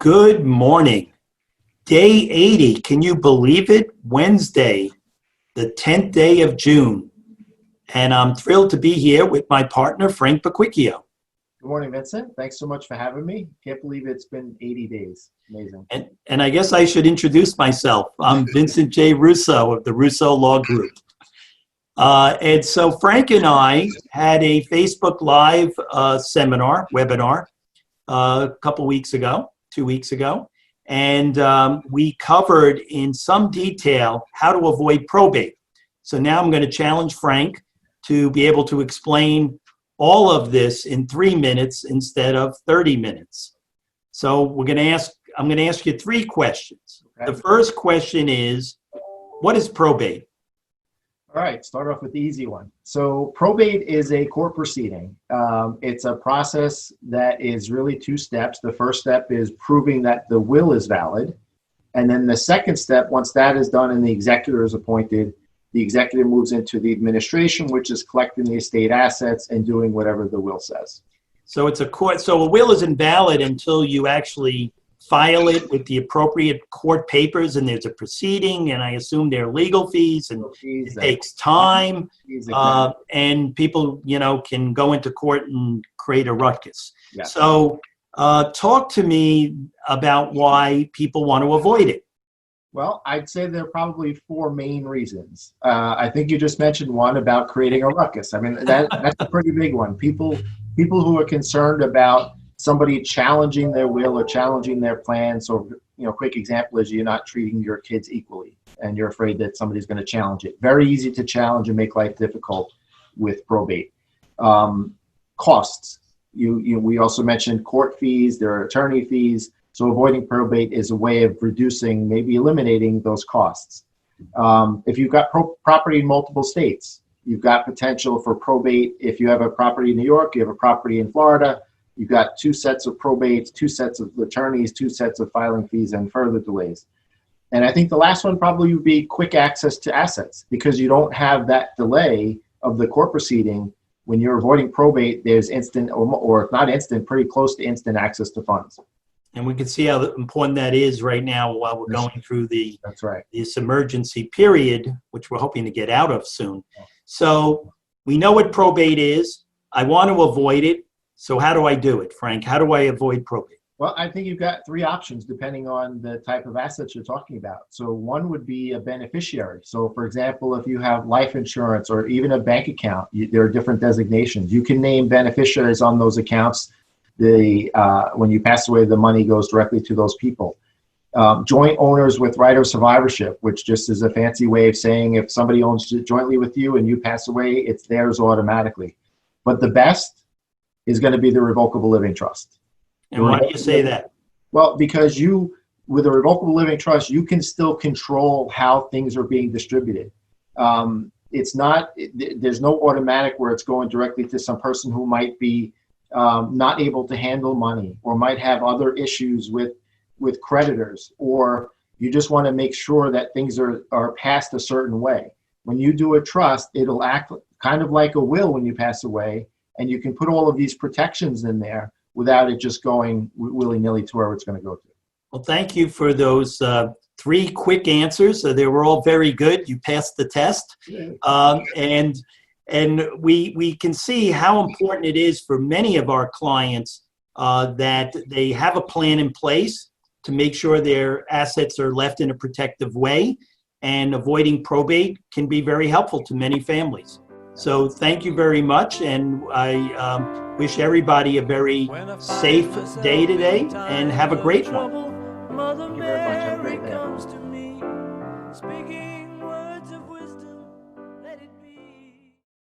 Good morning. Day 80. Can you believe it? Wednesday, the 10th day of June. And I'm thrilled to be here with my partner, Frank Bequicchio. Good morning, Vincent. Thanks so much for having me. Can't believe it's been 80 days. Amazing. And I guess I should introduce myself. I'm Vincent J. Russo of the Russo Law Group. And so Frank and I had a Facebook Live webinar, a couple weeks ago, 2 weeks ago. And we covered in some detail how to avoid probate. So now I'm going to challenge Frank to be able to explain all of this in 3 minutes instead of 30 minutes. So I'm going to ask you 3 questions. Okay. The first question is, what is probate? All right, start off with the easy one. So probate is a court proceeding. It's a process that is really 2 steps. The first step is proving that the will is valid. And then the second step, once that is done and the executor is appointed, the executor moves into the administration, which is collecting the estate assets and doing whatever the will says. So it's a court. So a will is invalid until you actually file it with the appropriate court papers, and there's a proceeding, and I assume there are legal fees, and it takes time, and people, can go into court and create a ruckus. Yeah. So talk to me about why people want to avoid it. Well, I'd say there are probably 4 main reasons. I think you just mentioned one about creating a ruckus. I mean, that's a pretty big one. People who are concerned about somebody challenging their will or challenging their plan. So, quick example is you're not treating your kids equally and you're afraid that somebody's going to challenge it. Very easy to challenge and make life difficult with probate. Costs. We also mentioned court fees, there are attorney fees. So avoiding probate is a way of reducing, maybe eliminating those costs. If you've got property in multiple states, you've got potential for probate. If you have a property in New York, you have a property in Florida, you've got 2 sets of probates, 2 sets of attorneys, 2 sets of filing fees, and further delays. And I think the last one probably would be quick access to assets, because you don't have that delay of the court proceeding. When you're avoiding probate, there's instant, or if not instant, pretty close to instant access to funds. And we can see how important that is right now while we're going through this emergency period, which we're hoping to get out of soon. So we know what probate is. I want to avoid it. So how do I do it, Frank? How do I avoid probate? Well, I think you've got 3 options depending on the type of assets you're talking about. So one would be a beneficiary. So for example, if you have life insurance or even a bank account, there are different designations. You can name beneficiaries on those accounts. When you pass away, the money goes directly to those people. Joint owners with right of survivorship, which just is a fancy way of saying if somebody owns it jointly with you and you pass away, it's theirs automatically. But the best is going to be the revocable living trust. And why do you say that? Well, because with a revocable living trust, you can still control how things are being distributed. There's no automatic where it's going directly to some person who might be not able to handle money or might have other issues with creditors, or you just want to make sure that things are passed a certain way. When you do a trust, it'll act kind of like a will when you pass away, and you can put all of these protections in there without it just going willy-nilly to where it's going to go to. Well, thank you for those 3 quick answers. They were all very good. You passed the test. And we can see how important it is for many of our clients that they have a plan in place to make sure their assets are left in a protective way, and avoiding probate can be very helpful to many families. So thank you very much, and I wish everybody a very safe day today, and have a great one.